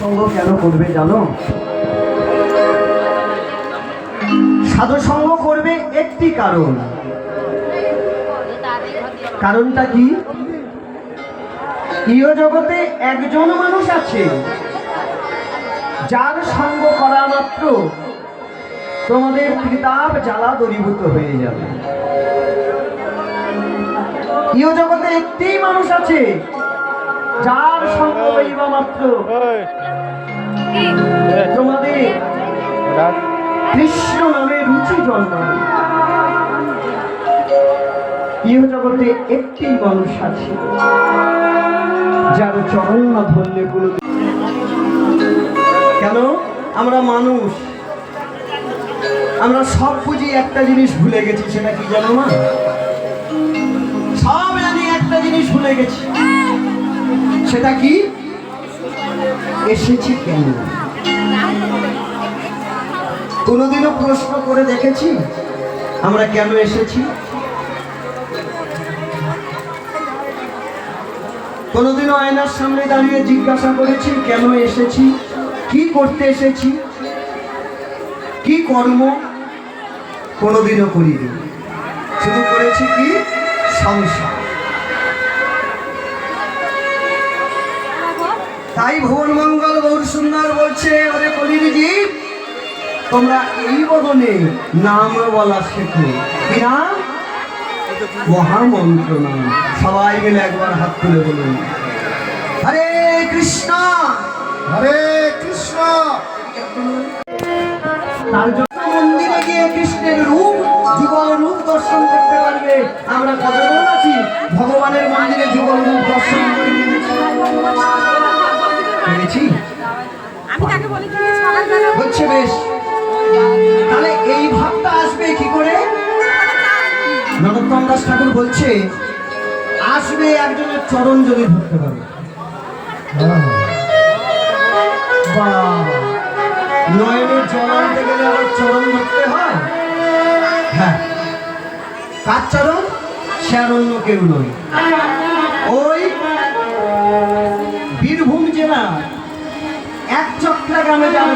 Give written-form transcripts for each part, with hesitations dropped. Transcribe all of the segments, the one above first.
সঙ্গ কেন করবে জানো? সাধু সঙ্গ করবে একটি কারণ। কারণটা কি? ইহ জগতে একজন মানুষ আছে যার সঙ্গ করা মাত্র তোমাদের ত্রিতাপ জ্বালা দূরীভূত হয়ে যাবে। ইহ জগতে একটি মানুষ আছে যার সঙ্গ পাইবা মাত্র তোমাদের কৃষ্ণ নামে রুচি জন্মাবে। ইহ জগতে একটি মানুষ আছে যার চরণ না ধরলে কোনো। কেন? আমরা মানুষ, আমরা সব বুঝি, একটা জিনিস ভুলে গেছি। সেটা কি জানো মা? সব জানি, একটা জিনিস ভুলে গেছি। সেটা কি? এসেছি কেন? কোনোদিনও প্রশ্ন করে দেখেছি আমরা কেন এসেছি? কোনোদিনও আয়নার সামনে দাঁড়িয়ে জিজ্ঞাসা করেছি কেন এসেছি, কি করতে এসেছি, কি কর্ম? কোনোদিনও করিনি। শুধু করেছি কি? সংসার। তাই ভুবন মঙ্গল গৌর সুন্দর বলছে, ওরে কলির জীব, তোমরা এই বদনে নাম বলা শেখো। কি নাম? মহামন্ত্র নাম। সবাই মিলে একবার হাত তুলে বলুন, হরে কৃষ্ণ হরে কৃষ্ণ। তার জন্য মন্দিরে গিয়ে কৃষ্ণের রূপ, যুগল রূপ দর্শন করতে পারবে। আমরা কতজন আছি ভগবানের মন্দিরে যুগল রূপ দর্শন পেরেছি? হচ্ছে বেশ। তাহলে এই ভাবটা আসবে কি করে? নরোত্তম দাস ঠাকুর বলছে, আসবে একজনের চরণ যদি ধরতে পারে। নয়নের জল আনতে গেলে আবার চরণ ধরতে হয়। হ্যাঁ, কার চরণ? সে আর অন্য কেউ নয়, ওই বীরভূম জেলা এক চক্রা গ্রামে যান।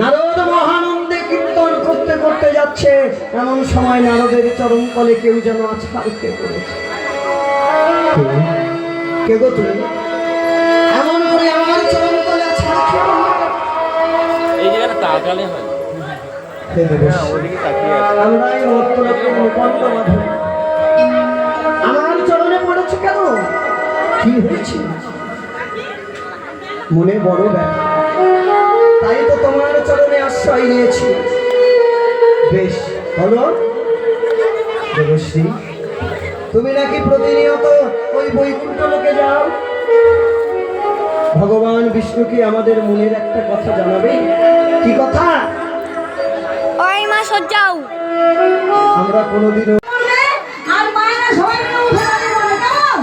নারদ মহানন্দে কীর্তন করতে করতে যাচ্ছে, এমন সময় নারদের চরণ তলে কেউ যেন আছাড়তে পড়েছে। কে গো তুমি? এমন করে আমার চরণ তলে আছাড়। এই জায়গাটা তাকালে হয়। আমরাই মর্তলোকের মুখণ্ড বাঁধে। আমার চরণে পড়েছে কেন? কি হয়েছে? মনে বড় ব্যথা, তাই তো তোমার চরণে আশ্রয় নিয়েছি। বেশ হলো দেবশ্রী, তুমি নাকি প্রতিনিয়ত ওই বৈকুণ্ঠ লোকে যাও। ভগবান বিষ্ণুকে আমাদের মনের একটা কথা জানাবে। কি কথা? ওই মা সজ্জাও আমরা কোনোদিনও আর মায়েরা সবাই মিলে উঠে দাঁড়িয়ে বলে কেমন?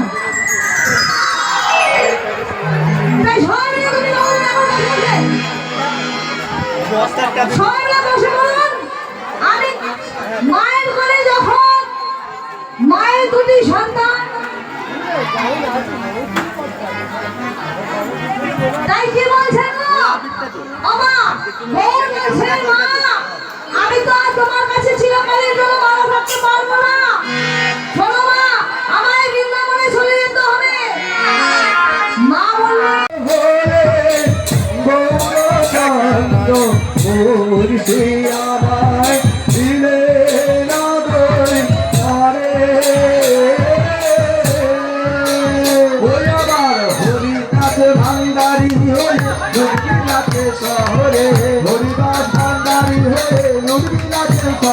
তাই সবাই মিলে তুমি বলুন, এখন সবাই মিলে বসে বলুন, আমি মায়ের কোলে যখন মায়ের দুটি সন্তান, তাই কি বলছেন না? আমা বলছেন মা, আমি তো আর তোমার কাছে চিরকালের জন্য ভালো থাকতে পারবো না। শোনো মা, আমায় বৃন্দাবনে চলে যেতে হবে। মা বললেন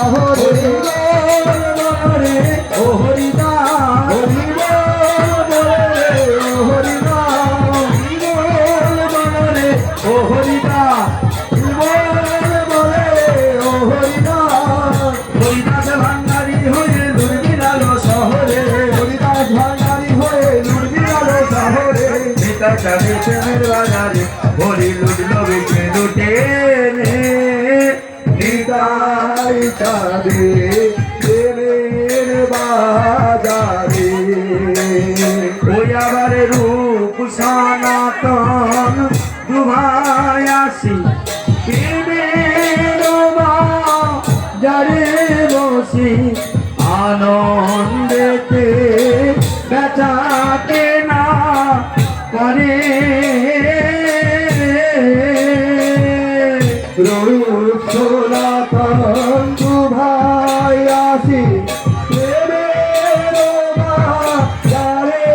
শহরে মনরে ও হরিদাস হরি বলে ও হরিদাস মনরে ও হরিদাস বলে ও হরিদাস হরিদাস ভান্ডারী হয়ে লুড়বিরালো শহরে হরিদাস ভান্ডারী হয়ে লুড়বিরালো শহরে পিতা চাঁদে প্রেমের বাজারে হরি লুটলো বেঁচে লুটে রে নিতাই চাঁদে প্রেমের বাজারে ওই আবার রূপ সনাতন দুভাই আসি প্রেমের বাজারে বসি আনন্দেতে বেচাতে না করে রূপ সনাতন দুভাই আসি প্রেমের বাজারে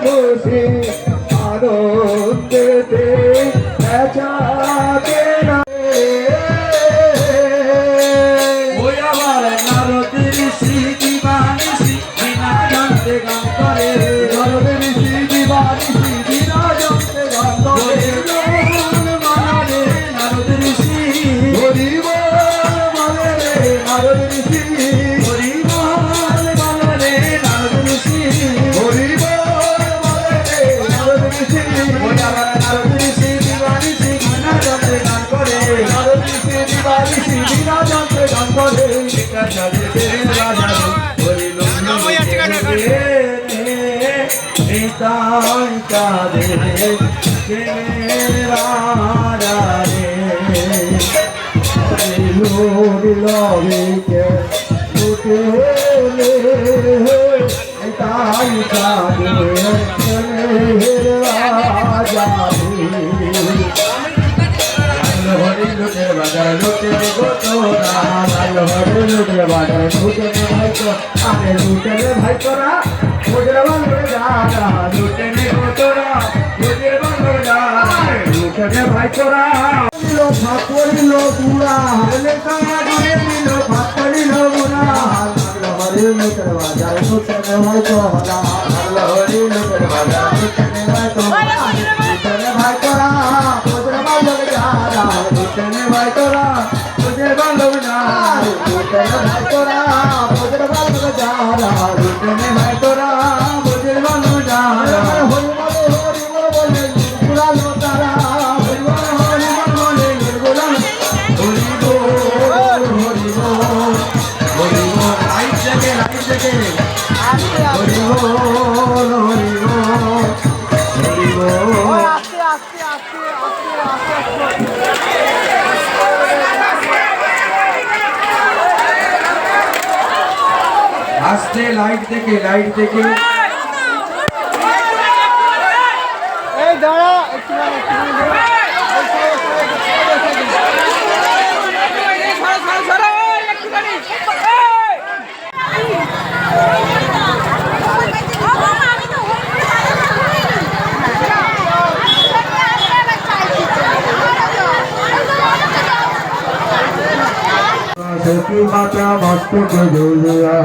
বসে আনন্দেতে বেচাতে না ওই আবার নারদের স্মৃতি বানিসি বিনা জানতে গান করে নারদের স্মৃতি বানিসি বিনা জানতে গান করে মানরে নারদের স্মৃতি হরিব মানে রে নারদের স্মৃতি হরিব মানে নারদের স্মৃতি হরিব মানে রে নারদের স্মৃতি ওই আবার নারদের স্মৃতি বানিসি বিনা জানতে গান করে নারদের স্মৃতি বানিসি বিনা জানতে গান করে পিতা চাঁদে প্রেমের বাজারে হরি লুটলো বেঁচে লুটে নিতাই চাঁদে প্রেমের বাজারে হরি লুটলো বেঁচে লুটে নিতাই চাঁদে প্রেমের বাজারে হরি লুটের বাজার লুটের গোতরা হরি লুটের বাজার লুটের ভাই তো আরে লুটের ভাই তোরা লুটের বাজার যারা লুটের গোতরা লুটের বাজার যারা লুটের ভাই তোরা লো ভাত করিল পুরা হলে কানা করে দিল ভাত করিল পুরা হরি লুটের বাজার লুটের ভাই তোরা হরি লুটের বাজার লুটের ভাই তোরা লুটের ভাই তোরা লুটেনে ভাই তোরা তোদের বান্ধব না লুটেনে ভাই তোরা তোদের বান্ধব যারা লুটেনে ভাই তোরা তোদের বান্ধব যারা হরি বল বলে গুলালো তারা হরি বল বলে গুলালো হরি বল লাইট জেগে হরি বল আস্তে লাইট দেখে এই দাঁড়া একটুখানি সখী মাতা মস্তক ঝুলিয়া